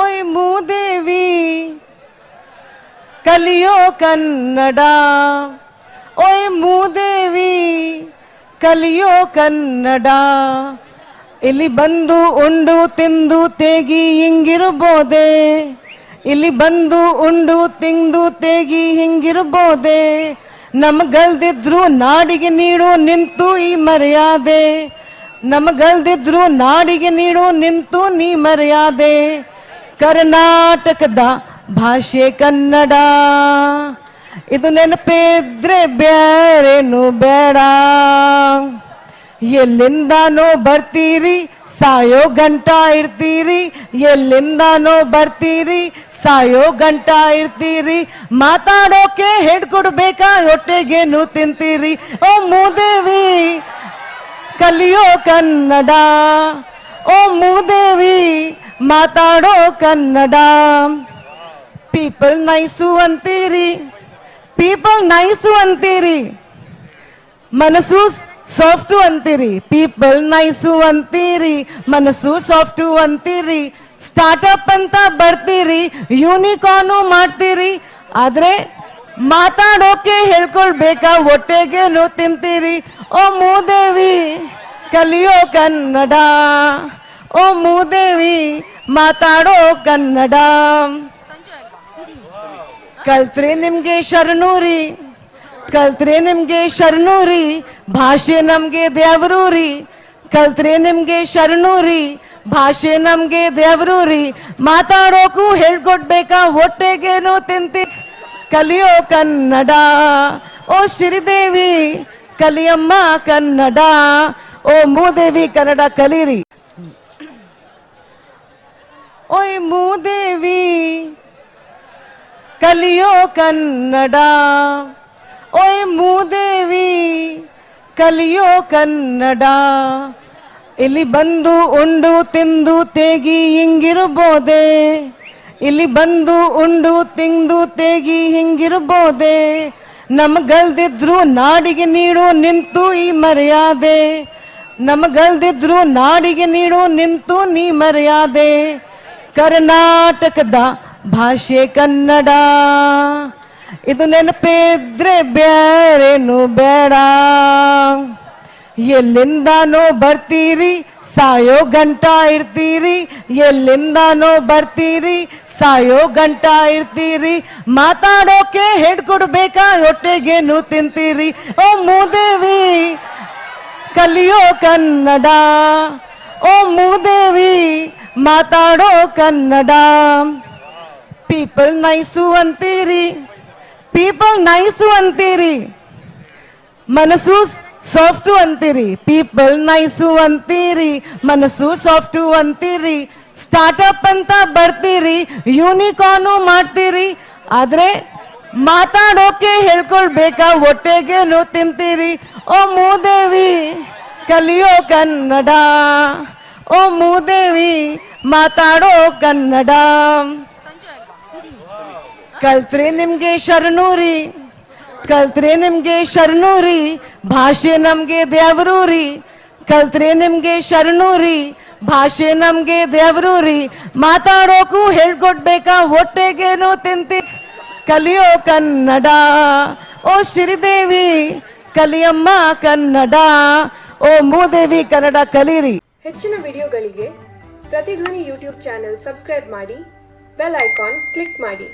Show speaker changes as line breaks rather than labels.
ಓಯ್ ಮೂದೇವಿ ಕಲಿಯೋ ಕನ್ನಡ, ಓಯ್ ಮೂದೇವಿ ಕಲಿಯೋ ಕನ್ನಡ. ಇಲ್ಲಿ ಬಂದು ಉಂಡು ತಿಂದು ತೇಗಿ ಹಿಂಗಿರ್ಬೋದೆ, ಇಲ್ಲಿ ಬಂದು ಉಂಡು ತಿಂದು ತೇಗಿ ಹಿಂಗಿರ್ಬೋದೆ. ನಮಗಲ್ದಿದ್ರು ನಾಡಿಗೆ ನೀಡು ನಿಂತು ಈ ಮರ್ಯಾದೆ, ನಮಗಲ್ದಿದ್ರು ನಾಡಿಗೆ ನೀಡು ನಿಂತು ನೀ ಮರ್ಯಾದೆ. ಕರ್ನಾಟಕದ ಭಾಷೆ ಕನ್ನಡ, ಇದು ನೆನಪಿದ್ರೆ ಬೇರೇನು ಬೇಡ. ಎಲ್ಲಿಂದಾನೋ ಬರ್ತೀರಿ ಸಾಯೋ ಗಂಟ ಇರ್ತೀರಿ, ಎಲ್ಲಿಂದಾನೋ ಬರ್ತೀರಿ ಸಾಯೋ ಗಂಟ ಇರ್ತೀರಿ. ಮಾತಾಡೋಕೆ ಹೆಡ್ ಕೊಡ್ಬೇಕಾ ಹೊಟ್ಟೆಗೇನು ತಿಂತೀರಿ. ಓ ಮೂದೇವಿ ಕಲಿಯೋ ಕನ್ನಡ, ಓ ಮೂದೇವಿ ಮಾತಾಡೋ ಕನ್ನಡ. ಪೀಪಲ್ ನೈಸು ಅಂತೀರಿ, ಪೀಪಲ್ ನೈಸು ಅಂತೀರಿ, ಮನಸ್ಸು ಸಾಫ್ಟು ಅಂತೀರಿ. ಪೀಪಲ್ ನೈಸು ಅಂತೀರಿ, ಮನಸ್ಸು ಸಾಫ್ಟು ಅಂತೀರಿ. ಸ್ಟಾರ್ಟಪ್ ಅಂತ ಬರ್ತೀರಿ, ಯೂನಿಕಾರ್ನು ಮಾಡ್ತೀರಿ. ಆದ್ರೆ ಮಾತಾಡೋಕೆ ಹೇಳ್ಕೊಳ್ಬೇಕಾ ಹೊಟ್ಟೆಗೇನು ತಿಂತೀರಿ. ಓ ಮೂದೇವಿ ಕಲಿಯೋ ಕನ್ನಡ, ಓ ಮೂದೇವಿ ಮಾತಾಡೋ ಕನ್ನಡ. ಕಲ್ತ್ರೆ ನಿಮ್ಗೆ ಶರಣೂರಿ, ಕಲ್ತ್ರೆ ನಿಮ್ಗೆ ಶರಣೂರಿ, ಭಾಷೆ ನಮ್ಗೆ ದೇವರೂರಿ. ಕಲ್ತ್ರೆ ನಿಮ್ಗೆ ಶರಣೂರಿ, ಭಾಷೆ ನಮ್ಗೆ ದೇವರೂರಿ. ಮಾತಾಡೋಕು ಹೇಳ್ಕೊಡ್ಬೇಕಾ ಹೊಟ್ಟೆಗೇನು ತಿಂತಿ. ಕಲಿಯೋ ಕನ್ನಡ, ಓ ಶ್ರೀದೇವಿ ಕಲಿಯಮ್ಮ ಕನ್ನಡ. ಓ ಮೂದೇವಿ ಕನ್ನಡ ಕಲೀರಿ. ಓಯ್ ಮೂದೇವಿ ಕಲಿಯೋ ಕನ್ನಡ, ಓಯ್ ಮೂದೇವಿ ಕಲಿಯೋ ಕನ್ನಡ. ಇಲ್ಲಿ ಬಂದು ಉಂಡು ತಿಂದು ತೇಗಿ ಹಿಂಗಿರ್ಬೋದೆ, ಇಲ್ಲಿ ಬಂದು ಉಂಡು ತಿಂದು ತೇಗಿ ಹಿಂಗಿರ್ಬೋದೆ. ನಮಗಲ್ದಿದ್ರು ನಾಡಿಗೆ ನೀಡು ನಿಂತು ಈ ಮರ್ಯಾದೆ, ನಮಗಲ್ದಿದ್ರು ನಾಡಿಗೆ ನೀಡು ನಿಂತು ನೀ ಮರ್ಯಾದೆ. ಕರ್ನಾಟಕದ ಭಾಷೆ ಕನ್ನಡ, ಇದು ನೆನಪಿದ್ರೆ ಬೇರೇನು ಬೇಡ. ಎಲ್ಲಿಂದಾನೋ ಬರ್ತೀರಿ ಸಾಯೋ ಗಂಟ ಇರ್ತೀರಿ, ಎಲ್ಲಿಂದಾನೋ ಬರ್ತೀರಿ ಸಾಯೋ ಗಂಟ ಇರ್ತೀರಿ. ಮಾತಾಡೋಕೆ ಹೆಡ್ ಕೊಡ್ಬೇಕಾ ಹೊಟ್ಟೆಗೇನು ತಿಂತೀರಿ. ಓ ಮೂದೇವಿ ಕಲಿಯೋ ಕನ್ನಡ, ಓ ಮೂದೇವಿ ಮಾತಾಡೋ ಕನ್ನಡ. ಪೀಪಲ್ ನೈಸು ಅಂತೀರಿ, ಪೀಪಲ್ ನೈಸು ಅಂತೀರಿ, ಮನಸ್ಸು ಸಾಫ್ಟು ಅಂತೀರಿ. ಪೀಪಲ್ ನೈಸು ಅಂತೀರಿ, ಮನಸ್ಸು ಸಾಫ್ಟು ಅಂತೀರಿ. ಸ್ಟಾರ್ಟಪ್ ಅಂತ ಬರ್ತೀರಿ, ಯೂನಿಕಾರ್ನು ಮಾಡ್ತೀರಿ. ಆದ್ರೆ ಮಾತಾಡೋಕೆ ಹೇಳ್ಕೊಳ್ಬೇಕಾ ಹೊಟ್ಟೆಗೇನು ತಿಂತೀರಿ. ಓ ಮೂದೇವಿ ಕಲಿಯೋ ಕನ್ನಡ, ಓ ಮೂದೇವಿ ಮಾತಾಡೋ ಕನ್ನಡ. ಕಲ್ತ್ರೆ ನಿಮ್ಗೆ ಶರಣೂರಿ, ಕಲ್ತ್ರೆ ನಿಮ್ಗೆ ಶರಣೂರಿ, ಭಾಷೆ ನಮ್ಗೆ ದೇವರೂರಿ. ಕಲ್ತ್ರೆ ನಿಮ್ಗೆ ಶರಣೂರಿ, ಭಾಷೆ ನಮ್ಗೆ ದೇವರೂರಿ. ಮಾತಾಡೋಕು ಹೇಳ್ಕೊಡ್ಬೇಕಾ ಹೊಟ್ಟೆಗೇನು ತಿಂತಿ. ಕಲಿಯೋ ಕನ್ನಡ, ಓ ಶ್ರೀದೇವಿ ಕಲಿಯಮ್ಮ ಕನ್ನಡ. ಓ ಮೂದೇವಿ ಕನ್ನಡ ಕಲೀರಿ.
ಹೆಚ್ಚಿನ ವಿಡಿಯೋಗಳಿಗೆ ಪ್ರತಿಧ್ವನಿ ಯೂಟ್ಯೂಬ್ ಚಾನೆಲ್ ಸಬ್ಸ್ಕ್ರೈಬ್ ಮಾಡಿ, ಬೆಲ್ ಐಕಾನ್ ಕ್ಲಿಕ್ ಮಾಡಿ.